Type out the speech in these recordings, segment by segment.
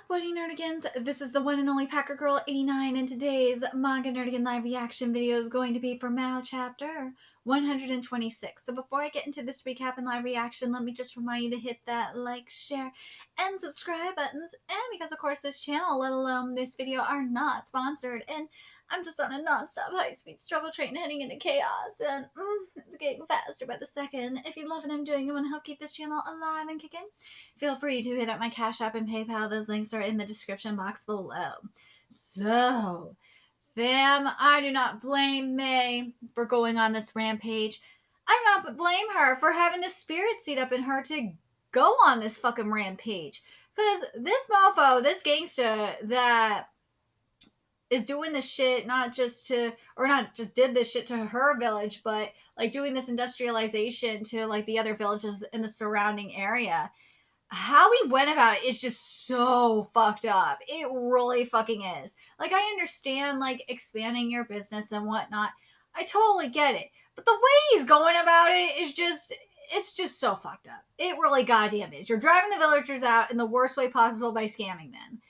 What nerdigans? This is the one and only Packer Girl 89, and today's Manga Nerdigan live reaction video is going to be for Mao chapter 126. So before I get into this recap and live reaction, let me just remind you to hit that like, share, and subscribe buttons. And because of course this channel, let alone this video, are not sponsored, and I'm just on a non-stop high-speed struggle train heading into chaos, and it's getting faster by the second. If you love what I'm doing and want to help keep this channel alive and kicking, feel free to hit up my Cash App and PayPal. Those links are in the description box below. So, fam, I do not blame May for going on this rampage. I do not blame her for having the spirit seed up in her to go on this fucking rampage. Because this mofo, this gangsta that is doing this shit not just did this shit to her village, but like doing this industrialization to like the other villages in the surrounding area. How he went about it is just so fucked up. It really fucking is. Like, I understand, like, expanding your business and whatnot. I totally get it. But the way he's going about it is just, it's just so fucked up. It really goddamn is. You're driving the villagers out in the worst way possible by scamming them.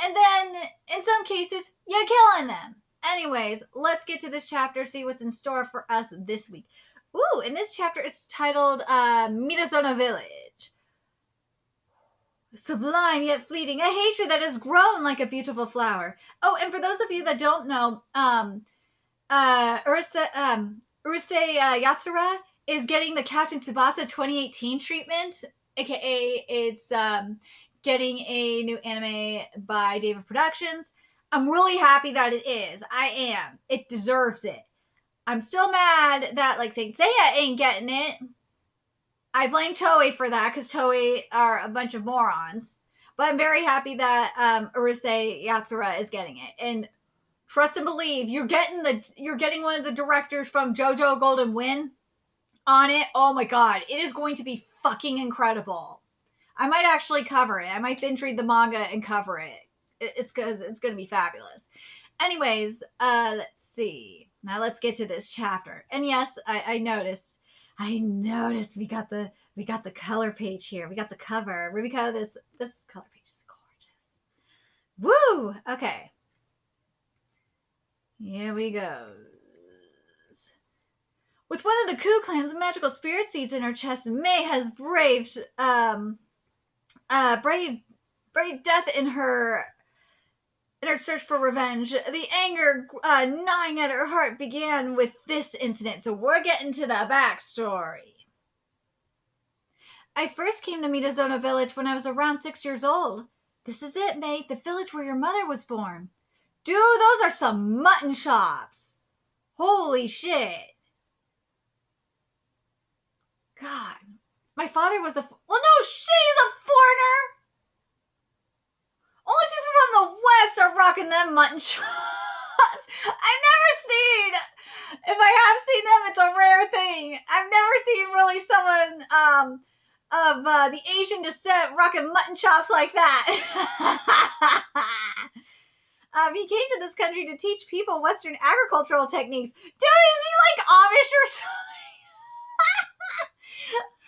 And then, in some cases, you're killing them. Anyways, let's get to this chapter, see what's in store for us this week. Ooh, and this chapter is titled, Midazona Village. Sublime yet fleeting, a hatred that has grown like a beautiful flower. Oh, and for those of you that don't know, Urusei Yatsura is getting the Captain Tsubasa 2018 treatment, aka it's getting a new anime by David Productions. I'm really happy that it is. I am. It deserves it. I'm still mad that like Saint Seiya ain't getting it. I blame Toei for that because Toei are a bunch of morons. But I'm very happy that Urusei Yatsura is getting it. And trust and believe, you're getting one of the directors from JoJo Golden Wind on it. Oh my god, it is going to be fucking incredible. I might actually cover it. I might binge read the manga and cover it. It's because it's going to be fabulous. Anyways, let's see. Now let's get to this chapter. And yes, I noticed we got the color page here. We got the cover. Rubiko, this color page is gorgeous. Woo! Okay. Here we go. With one of the Ku clan's magical spirit seeds in her chest, May has braved death in her search for revenge. The anger gnawing at her heart began with this incident, so we're getting to the backstory. I first came to Midazona Village when I was around 6 years old. This is it, mate, the village where your mother was born. Dude, those are some mutton chops. Holy shit. God. My father was well, no shit, he's a foreigner. Only people from the West are rocking them mutton chops. I've never seen, if I have seen them, it's a rare thing. I've never seen really someone of the Asian descent rocking mutton chops like that. He came to this country to teach people Western agricultural techniques. Dude, is he like Amish or something?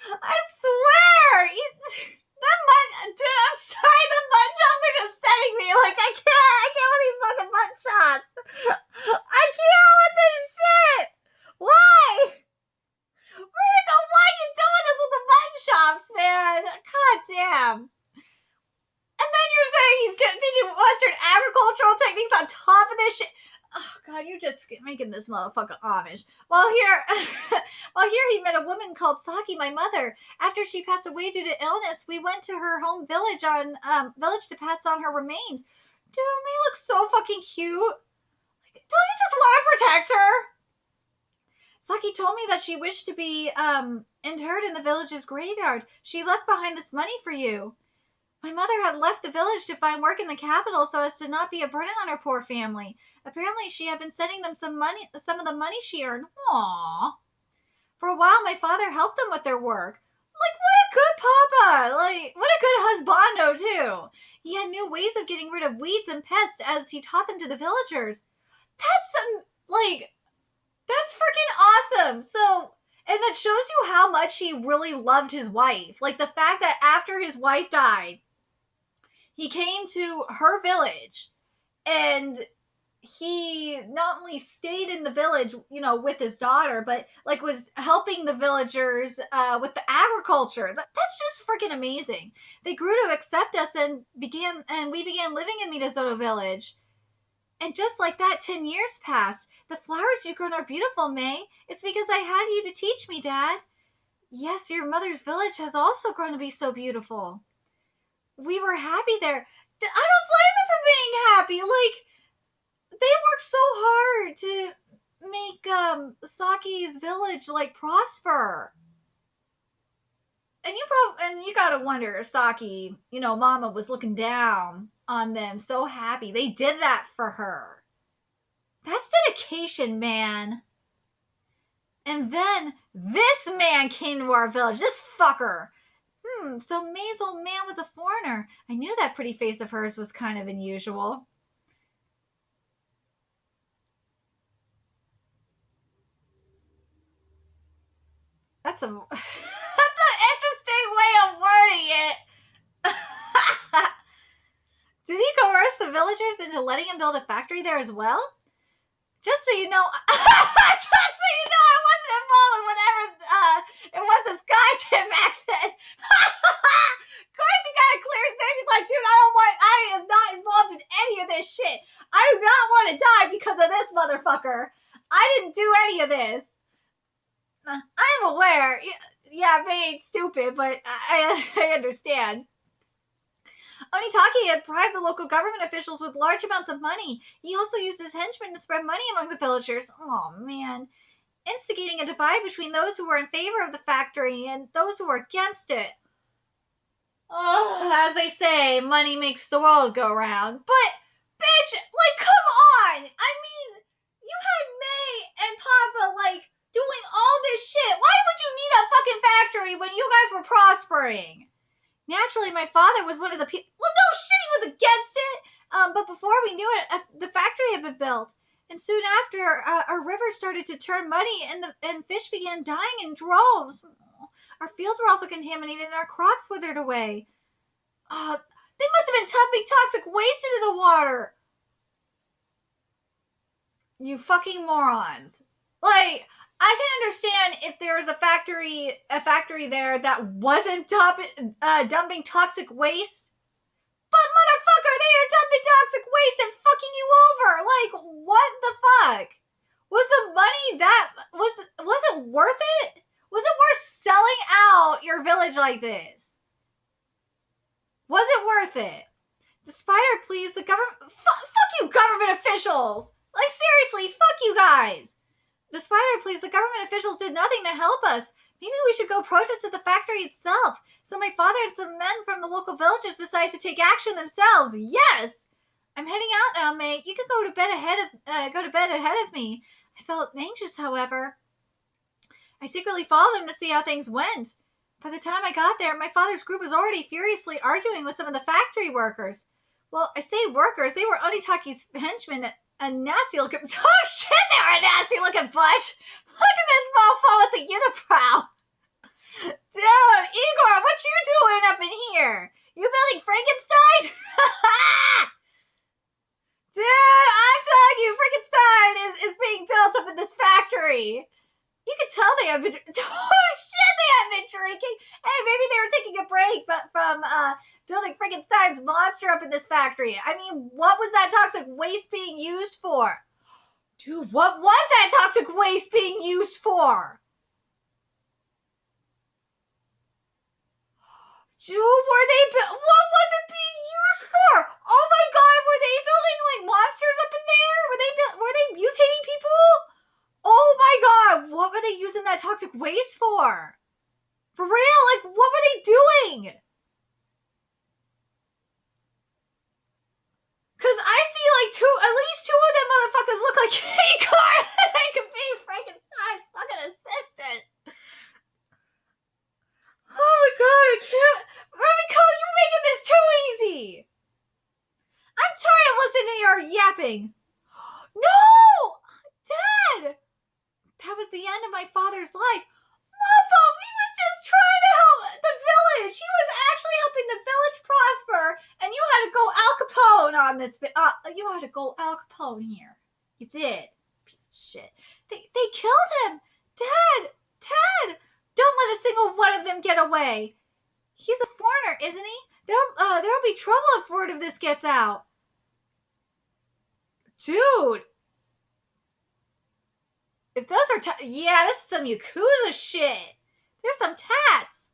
I swear! Dude, I'm sorry, the mutton chops are just setting me. Like, I can't with these fucking mutton chops. I can't with this shit. Why? Rubiko, why are you doing this with the mutton chops, man? God damn. And then you're saying he's teaching Western agricultural techniques on top of this shit. Oh god, you're just making this motherfucker Amish. While here he met a woman called Saki, my mother. After she passed away due to illness, we went to her home village to pass on her remains. Dude, May looks so fucking cute. Don't you just want to protect her? Saki told me that she wished to be interred in the village's graveyard. She left behind this money for you. My mother had left the village to find work in the capital so as to not be a burden on her poor family. Apparently, she had been sending them some of the money she earned. Aww. For a while, my father helped them with their work. Like, what a good papa! Like, what a good husbando, too! He had new ways of getting rid of weeds and pests as he taught them to the villagers. That's freaking awesome! So, and that shows you how much he really loved his wife. Like, the fact that after his wife died, he came to her village, and he not only stayed in the village, with his daughter, but like was helping the villagers with the agriculture. That's just freaking amazing. They grew to accept us and we began living in Minazoto Village. And just like that, 10 years passed. The flowers you've grown are beautiful, May. It's because I had you to teach me, Dad. Yes, your mother's village has also grown to be so beautiful. We were happy there. I don't blame them for being happy. Like, they worked so hard to make Saki's village like prosper. And you gotta wonder, Saki, Mama was looking down on them, so happy. They did that for her. That's dedication, man. And then this man came to our village. This fucker. So May's old man was a foreigner. I knew that pretty face of hers was kind of unusual. That's an interesting way of wording it. Did he coerce the villagers into letting him build a factory there as well? Just so you know, I wasn't involved in whatever it was this guy did back then. Of course he got a clear statement. He's like, dude, I am not involved in any of this shit. I do not want to die because of this motherfucker. I didn't do any of this. I am aware. Yeah, May ain't stupid, but I understand. Onitaki had bribed the local government officials with large amounts of money. He also used his henchmen to spread money among the villagers. Oh, man. Instigating a divide between those who were in favor of the factory and those who were against it. Oh, as they say, money makes the world go round. But, bitch, like, come on! I mean, you had May and Papa, doing all this shit. Why would you need a fucking factory when you guys were prospering? Naturally, my father was one of the people. Well, no shit, he was against it. But before we knew it, the factory had been built. And soon after, our river started to turn muddy and fish began dying in droves. Our fields were also contaminated and our crops withered away. They must have been dumping toxic waste into the water. You fucking morons. I can understand if there was a factory there that wasn't dumping toxic waste. But motherfucker, they are dumping toxic waste and fucking you over. What the fuck? Was the money was it worth it? Was it worth selling out your village like this? Was it worth it? Despite our pleas, the government... Fuck you, government officials! Seriously, fuck you guys! Despite our pleas, the government officials did nothing to help us. Maybe we should go protest at the factory itself. So my father and some men from the local villages decided to take action themselves. Yes! I'm heading out now, May. You can go to bed ahead of me. I felt anxious, however. I secretly followed them to see how things went. By the time I got there, my father's group was already furiously arguing with some of the factory workers. Well, I say workers. They were Onitaki's henchmen. A nasty looking... Oh, shit, they were a nasty looking bunch. Look at this mofo with the unibrow. Dude, Igor, what you doing up in here? You building Frankenstein? Dude, I'm telling you, Frankenstein is being built up in this factory. You can tell they have been... Oh, shit, they have been drinking. Hey, maybe they were taking a break from building Frankenstein's monster up in this factory. I mean, what was that toxic waste being used for? Dude, what was that toxic waste being used for? Dude, what was it being used for? Oh my god, were they building monsters up in there? Were they mutating people? Oh my god, what were they using that toxic waste for? For real? What were they doing? Because I see at least two of them motherfuckers look like Igor. They could be Frankenstein's fucking assistant. Oh my god, I can't. Rumiko, you're making this too easy. I'm tired of listening to your yapping. No! Dad! That was the end of my father's life. Mofo, he was just trying to help the village. He was actually helping helping the village prosper, and you had to go Al Capone on this. You had to go Al Capone here. You did. Piece of shit. They killed him. Dad! Don't let a single one of them get away. He's a foreigner, isn't he? There'll be trouble if word of this gets out. Dude. If those are yeah, this is some Yakuza shit. There's some tats.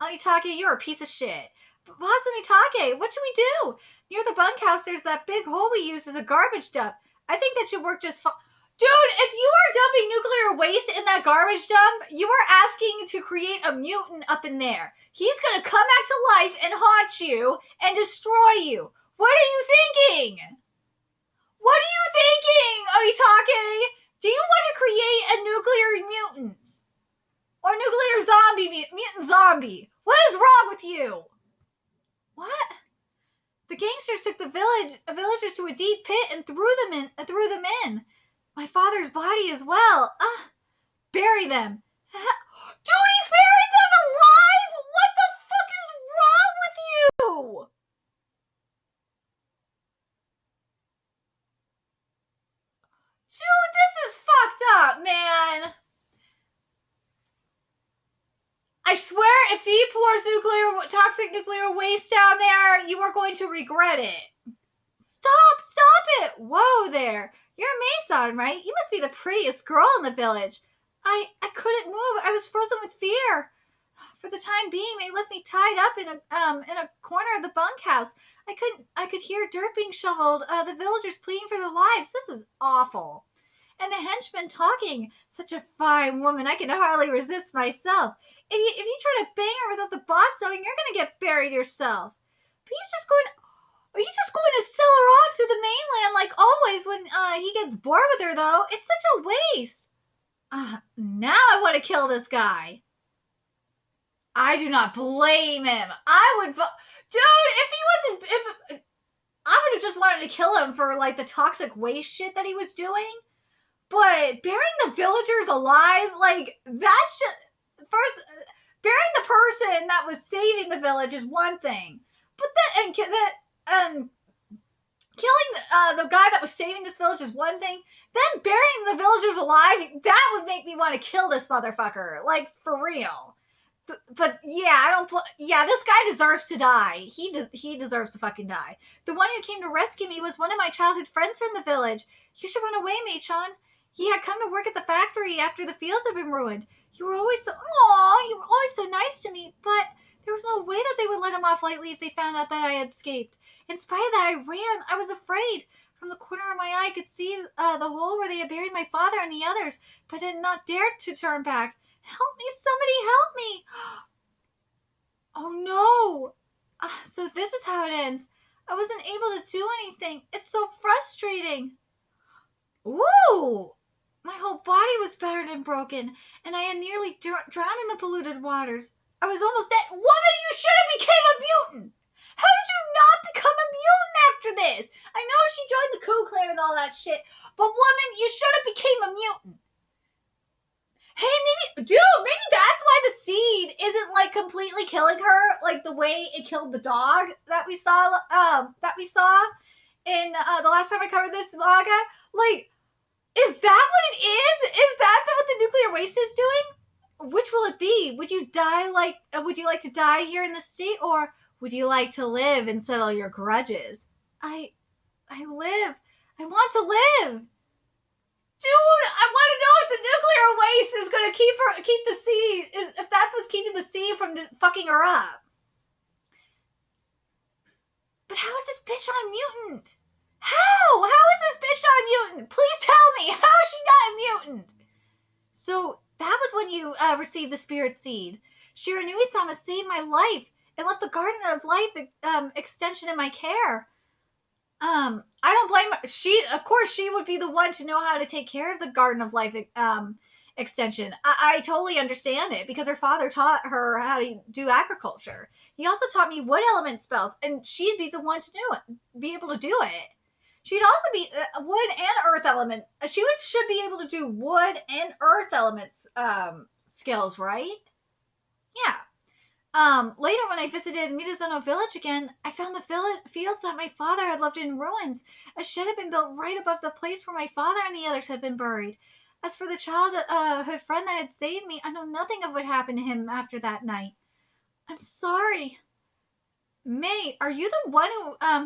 Onitake, you're a piece of shit. Boss Onitake, what should we do? Near the bunkhouse, there's that big hole we use as a garbage dump. I think that should work just fine. Dude, if you are dumping nuclear waste in that garbage dump, you are asking to create a mutant up in there. He's gonna come back to life and haunt you and destroy you. What are you thinking? What are you thinking, Onitake? Do you want to create a nuclear mutant? Or nuclear zombie, mutant zombie? What is wrong with you? What? The gangsters took the villagers to a deep pit and threw them in. My father's body as well. Bury them. Dude, he buried them alive? What the fuck is wrong with you? Dude, this is fucked up, man. I swear, if he pours toxic nuclear waste down there, you are going to regret it. Stop it. Whoa there. You're Mason, right? You must be the prettiest girl in the village. I couldn't move. I was frozen with fear. For the time being, they left me tied up in a corner of the bunkhouse. I could hear dirt being shoveled. The villagers pleading for their lives. This is awful. And the henchman talking. Such a fine woman. I can hardly resist myself. If you try to bang her without the boss knowing, you're going to get buried yourself. But he's just going to sell her off to the mainland like always when he gets bored with her, though. It's such a waste. Now I want to kill this guy. I do not blame him. I would... Dude, if I would have just wanted to kill him for, like, the toxic waste shit that he was doing. But burying the villagers alive, like, that's just... First, burying the person that was saving the village is one thing. But killing the guy that was saving this village is one thing. Then burying the villagers alive, that would make me want to kill this motherfucker. Like, for real. But yeah, this guy deserves to die. He deserves to fucking die. The one who came to rescue me was one of my childhood friends from the village. You should run away, Mei-chan. He had come to work at the factory after the fields had been ruined. You were always so nice to me, but there was no way that they would let him off lightly if they found out that I had escaped. In spite of that, I ran. I was afraid. From the corner of my eye, I could see the hole where they had buried my father and the others, but I had not dared to turn back. Help me, somebody help me. Oh no. So this is how it ends. I wasn't able to do anything. It's so frustrating. Ooh. My whole body was battered and broken, and I had nearly drowned in the polluted waters. I was almost dead. Woman, you should have became a mutant. How did you not become a mutant after this? I know she joined the Ku Clan and all that shit, but woman, you should have became a mutant. Hey, maybe that's why the seed isn't like completely killing her, like the way it killed the dog that we saw in the last time I covered this manga. Like, is that what it is? Is that what the nuclear waste is doing? Which will it be? Would you like to die here in the state, or would you like to live and settle your grudges? I live. I want to live. Dude, I want to know if the nuclear waste is going to keep the seed, if that's what's keeping the seed from fucking her up. But how is this bitch not a mutant? How is this bitch not a mutant? Please tell me, how is she not a mutant? So that was when you received the spirit seed. Shiranui-sama saved my life and left the Garden of Life extension in my care. I don't blame her. Of course, she would be the one to know how to take care of the Garden of Life extension. I totally understand it because her father taught her how to do agriculture. He also taught me wood element spells, and she'd be the one to be able to do it. She'd also be wood and earth element. She should be able to do wood and earth elements skills, right? Yeah. Later when I visited Midazono village again, I found the fields that my father had left in ruins. A shed had been built right above the place where my father and the others had been buried. As for the childhood friend that had saved me, I know nothing of what happened to him after that night. I'm sorry. May, are you the one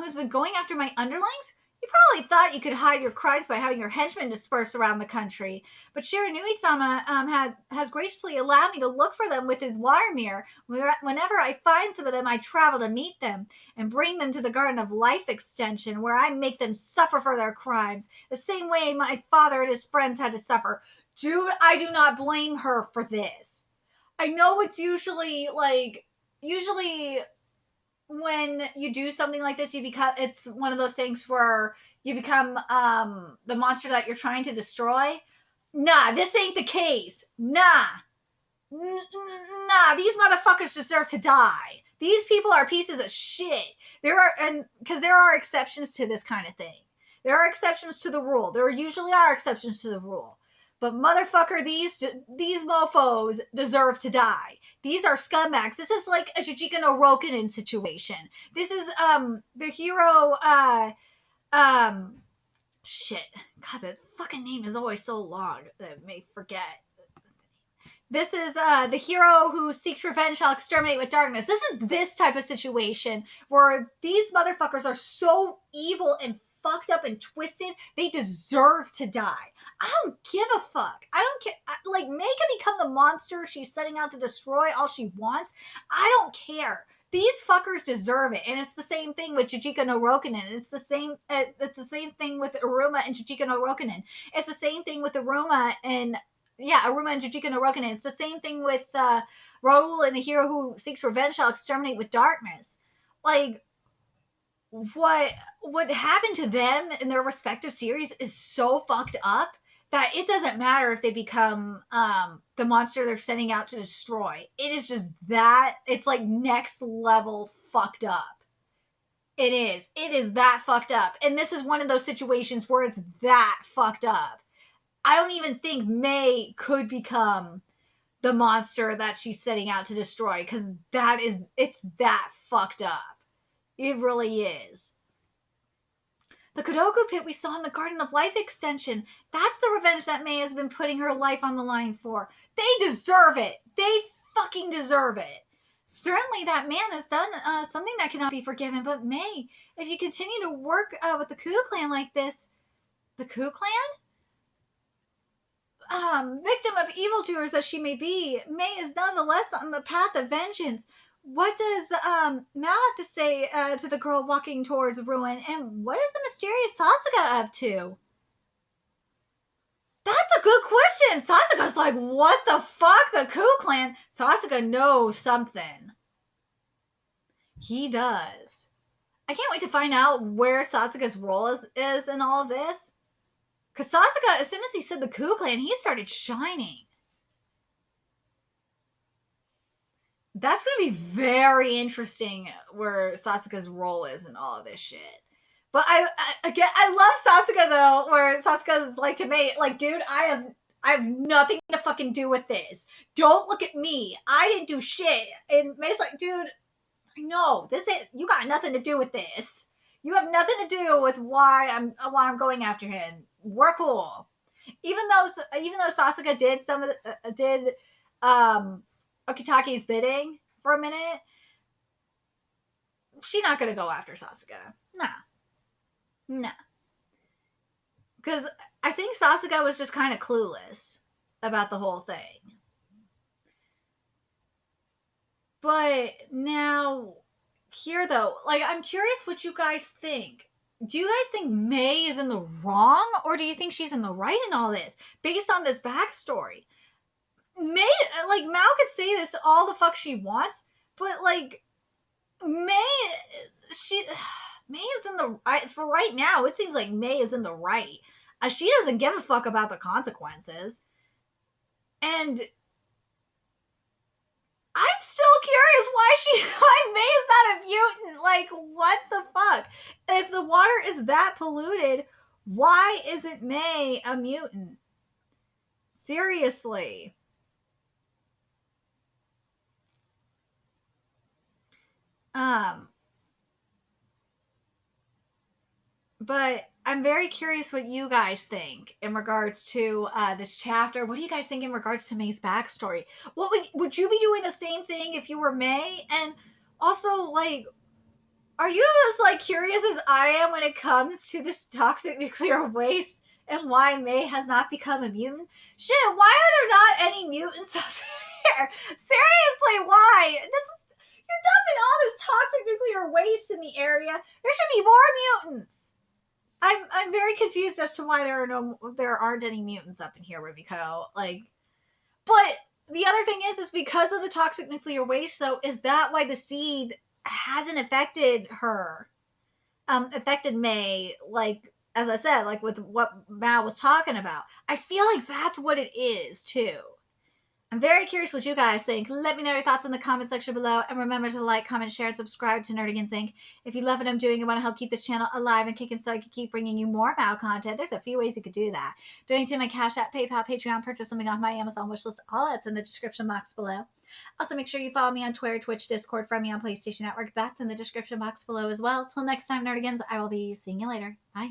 who's been going after my underlings? You probably thought you could hide your crimes by having your henchmen dispersed around the country. But Shiranui-sama has graciously allowed me to look for them with his water mirror. Whenever I find some of them, I travel to meet them and bring them to the Garden of Life extension, where I make them suffer for their crimes, the same way my father and his friends had to suffer. Dude, I do not blame her for this. I know it's usually when you do something like this, it's one of those things where you become the monster that you're trying to destroy. Nah, this ain't the case. Nah. Nah, these motherfuckers deserve to die. These people are pieces of shit. Because there are exceptions to this kind of thing. There are exceptions to the rule. There usually are exceptions to the rule. But motherfucker, these mofos deserve to die. These are scumbags. This is like a Jujika no Rokunin situation. This is the hero shit. God, the fucking name is always so long that I may forget. This is the hero who seeks revenge shall exterminate with darkness. This is this type of situation where these motherfuckers are so evil and fucked up and twisted, they deserve to die. I don't give a fuck. I don't care. Like, May can become the monster she's setting out to destroy all she wants. I don't care. These fuckers deserve it, and it's the same thing with Jujika no Rokunin. It's the same. It's the same thing with Aruma and Jujika no Rokunin. It's the same thing with Aruma and Jujika no Rokunin. It's the same thing with Raoul and the hero who seeks revenge shall exterminate with darkness. Like, what happened to them in their respective series is so fucked up that it doesn't matter if they become the monster they're setting out to destroy. It is just that, it's like next level fucked up. It is that fucked up. And this is one of those situations where it's that fucked up. I don't even think May could become the monster that she's setting out to destroy, because it's that fucked up. It really is. The Kodoku pit we saw in the Garden of Life extension. That's the revenge that May has been putting her life on the line for. They deserve it. They fucking deserve it. Certainly that man has done something that cannot be forgiven, but May, if you continue to work with the Ku Clan like this... The Ku Clan? Victim of evildoers as she may be, May is nonetheless on the path of vengeance. What does Mal have to say to the girl walking towards ruin, and what is the mysterious Sasuga up to? That's a good question. Sasuga's like, what the fuck? The Ku Clan? Sasuga knows something. He does. I can't wait to find out where Sasuga's role is in all of this. Because Sasuga, as soon as he said the Ku Clan, he started shining. That's going to be very interesting where Sasuga's role is in all of this shit. But I love Sasuga, though, where Sasuga is like to May, like, dude, I have nothing to fucking do with this. Don't look at me. I didn't do shit. And May's like, dude, I know, you got nothing to do with this. You have nothing to do with why I'm going after him. We're cool. Even though Sasuga did Okitaki's bidding for a minute, she's not gonna go after Sasuga. Nah. Because I think Sasuga was just kind of clueless about the whole thing. But now, here though, like, I'm curious what you guys think. Do you guys think May is in the wrong, or do you think she's in the right in all this, based on this backstory? May, like, Mao could say this all the fuck she wants, but, like, May is in the right. For right now, it seems like May is in the right. She doesn't give a fuck about the consequences. And I'm still curious why May is not a mutant. Like, what the fuck? If the water is that polluted, why isn't May a mutant? Seriously. Um, but I'm very curious what you guys think in regards to this chapter. What do you guys think in regards to May's backstory? What would you be doing the same thing if you were May? And also, like, are you as like curious as I am when it comes to this toxic nuclear waste and why May has not become a mutant? Shit, why are there not any mutants up there? Seriously, why? You're dumping all this toxic nuclear waste in the area. There should be more mutants. I'm very confused as to why there aren't any mutants up in here, Rubiko. Like, but the other thing is because of the toxic nuclear waste, though, is that why the seed hasn't affected her, affected May, like, as I said, like with what Mao was talking about. I feel like that's what it is, too. I'm very curious what you guys think. Let me know your thoughts in the comment section below. And remember to like, comment, share, and subscribe to Nerdigans Inc. If you love what I'm doing and want to help keep this channel alive and kicking so I can keep bringing you more Mao content, there's a few ways you could do that. Donate to my Cash App, PayPal, Patreon, purchase something off my Amazon wishlist. All that's in the description box below. Also, make sure you follow me on Twitter, Twitch, Discord, friend me on PlayStation Network. That's in the description box below as well. Till next time, Nerdigans, I will be seeing you later. Bye.